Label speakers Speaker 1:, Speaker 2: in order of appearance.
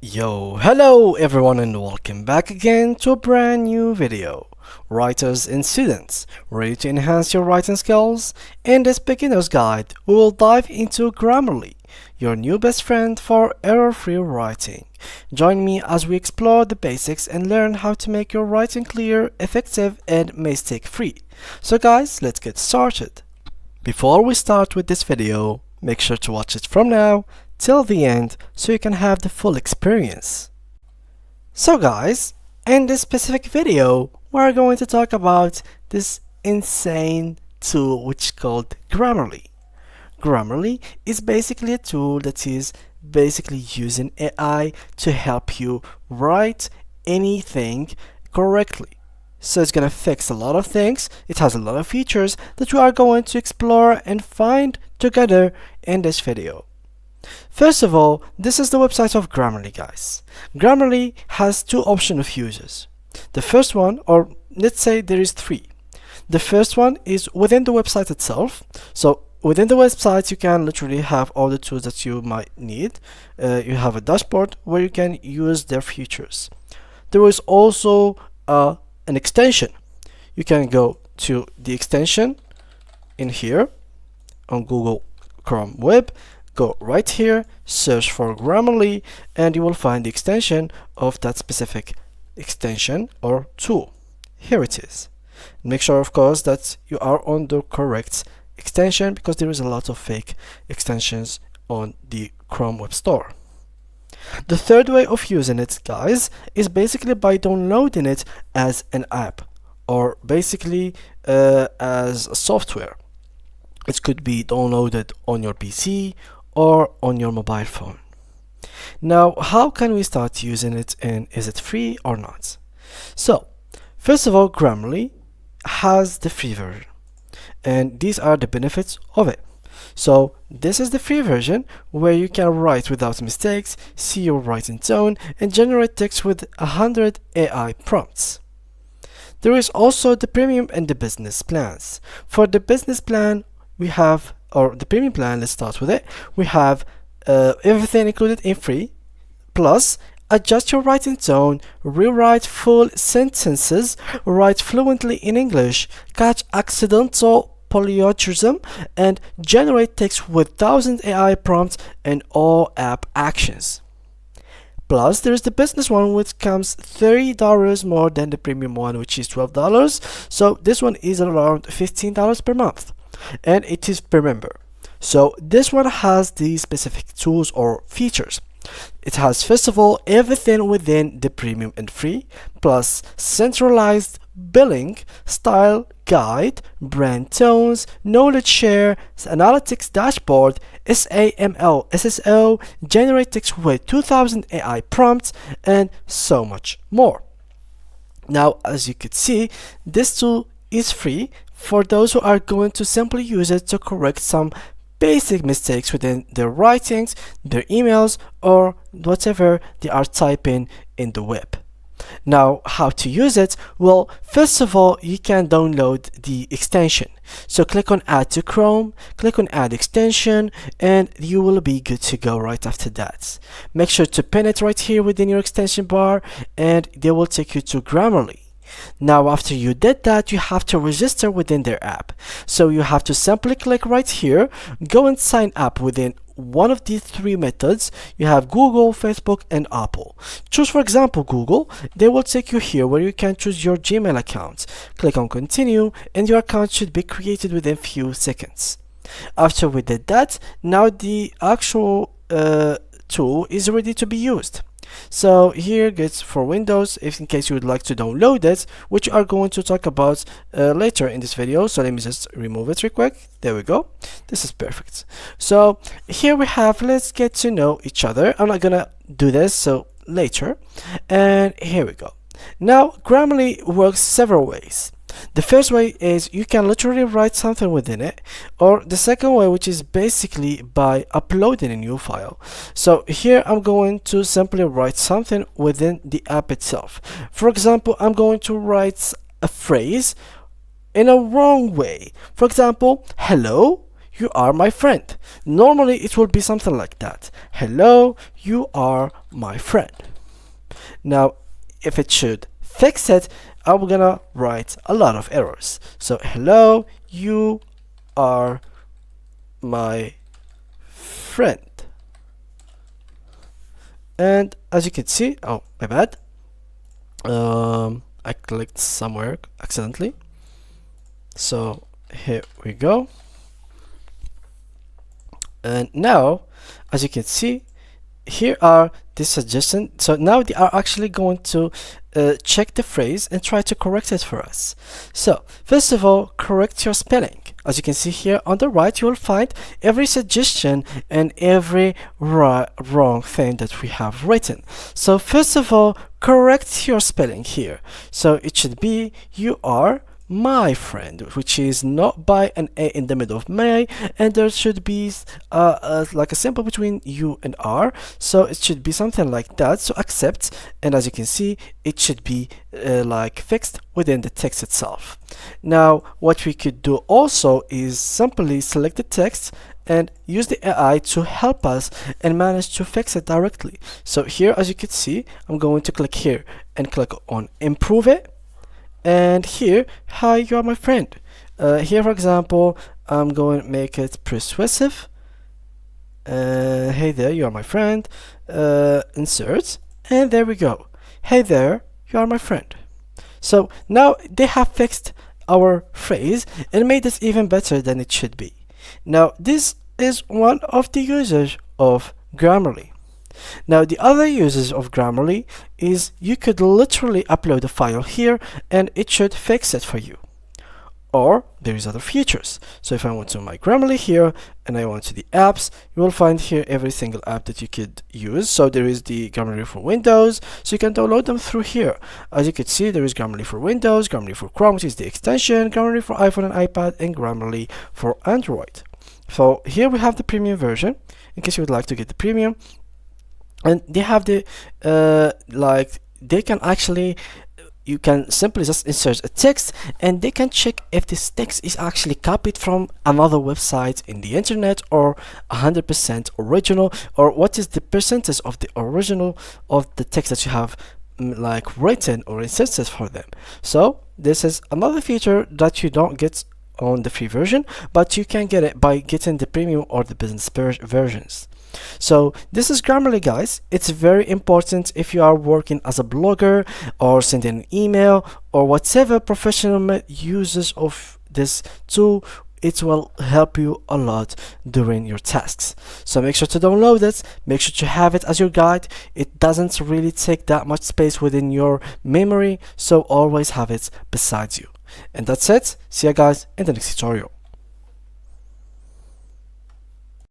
Speaker 1: Hello everyone and welcome back again to a brand new video. Writers and students, ready to enhance your writing skills? In this beginner's guide, we will dive into Grammarly, your new best friend for error-free writing. Join me as we explore the basics and learn how to make your writing clear, effective, and mistake-free. So guys, let's get started. Before we start with this video, make sure to watch it from now till the end so you can have the full experience. So guys, in this specific video, we're going to talk about this insane tool which is called Grammarly. Grammarly is basically a tool that is basically using AI to help you write anything correctly. So it's gonna fix a lot of things. It has a lot of features that we are going to explore and find together in this video. First of all, this is the website of Grammarly, guys. Grammarly has two options of users. The first one, or let's say there is three. The first one is within the website itself. So within the website, you can literally have all the tools that you might need. You have a dashboard where you can use their features. There is also an extension. You can go to the extension in here on Google Chrome Web. Go right here, search for Grammarly, and you will find the extension of that specific extension or tool. Here it is. Make sure, of course, that you are on the correct extension because there is a lot of fake extensions on the Chrome Web Store. The third way of using it, guys, is basically by downloading it as an app or basically as a software. It could be downloaded on your PC or on your mobile phone. Now, how can we start using it, and is it free or not? So, first of all, Grammarly has the free version, and these are the benefits of it. So, this is the free version where you can write without mistakes, see your writing tone, and generate text with 100 AI prompts. There is also the premium and the business plans. For the business plan, we have, or the premium plan, let's start with it. We have everything included in free, plus adjust your writing tone, rewrite full sentences, write fluently in English, catch accidental polytrism, and generate text with 1,000 AI prompts and all app actions. Plus, there is the business one, which comes $30 more than the premium one, which is $12. So this one is around $15 per month, and it is per member. So this one has these specific tools or features. It has, first of all, everything within the premium and free, plus centralized billing, style guide, brand tones, knowledge share, analytics dashboard, SAML, SSO, generate text with 2,000 AI prompts, and so much more. Now, as you could see, this tool is free for those who are going to simply use it to correct some basic mistakes within their writings, their emails, or whatever they are typing in the web. Now, how to use it? Well, first of all, you can download the extension. So click on Add to Chrome, click on Add Extension, and you will be good to go right after that. Make sure to pin it right here within your extension bar, and they will take you to Grammarly. Now, after you did that, you have to register within their app. So you have to simply click right here, go and sign up within one of these three methods. You have Google, Facebook, and Apple. Choose, for example, Google. They will take you here where you can choose your Gmail account. Click on continue, and your account should be created within few seconds. After we did that, now the actual tool is ready to be used. So here gets for Windows, if in case you would like to download it, which we are going to talk about later in this video. So let me just remove it real quick. There we go. This is perfect. So here we have, let's get to know each other. I'm not gonna do this, so later. And here we go. Now, Grammarly works several ways. The first way is you can literally write something within it, or the second way, which is basically by uploading a new file. So here I'm going to simply write something within the app itself. For example, I'm going to write a phrase in a wrong way. For example, hello, you are my friend. Normally it will be something like that. Hello, you are my friend. Now, if it should fix it, I'm gonna write a lot of errors. So, hello, you are my friend. And as you can see, oh, my bad. I clicked somewhere accidentally. So here we go. And now, as you can see, here are the suggestions. So now they are actually going to check the phrase and try to correct it for us. So first of all, correct your spelling. As you can see here on the right, you will find every suggestion and every wrong thing that we have written. So first of all, correct your spelling here. So it should be you are my friend, which is not by an A in the middle of my, and there should be like a symbol between U and R, so it should be something like that. So accept, and as you can see, it should be like fixed within the text itself. Now what we could do also is simply select the text and use the AI to help us and manage to fix it directly. So here, as you can see, I'm going to click here and click on improve it. And here, hi, you are my friend. Here, for example, I'm going to make it persuasive. Hey there, you are my friend. Insert, and there we go. Hey there, you are my friend. So now they have fixed our phrase and made it even better than it should be. Now this is one of the users of Grammarly. Now the other uses of Grammarly is you could literally upload a file here and it should fix it for you. Or there is other features. So if I went to my Grammarly here and I went to the apps, you will find here every single app that you could use. So there is the Grammarly for Windows, so you can download them through here. As you can see, there is Grammarly for Windows, Grammarly for Chrome, which is the extension, Grammarly for iPhone and iPad, and Grammarly for Android. So here we have the premium version, in case you would like to get the premium. And they have the they can actually, you can simply just insert a text and they can check if this text is actually copied from another website in the internet or 100% original, or what is the percentage of the original of the text that you have like written or inserted for them. So this is another feature that you don't get on the free version, but you can get it by getting the premium or the business versions. So this is Grammarly, guys. It's very important if you are working as a blogger or sending an email or whatever professional uses of this tool. It will help you a lot during your tasks. So make sure to download it, make sure to have it as your guide. It doesn't really take that much space within your memory, so always have it beside you. And that's it. See you guys in the next tutorial.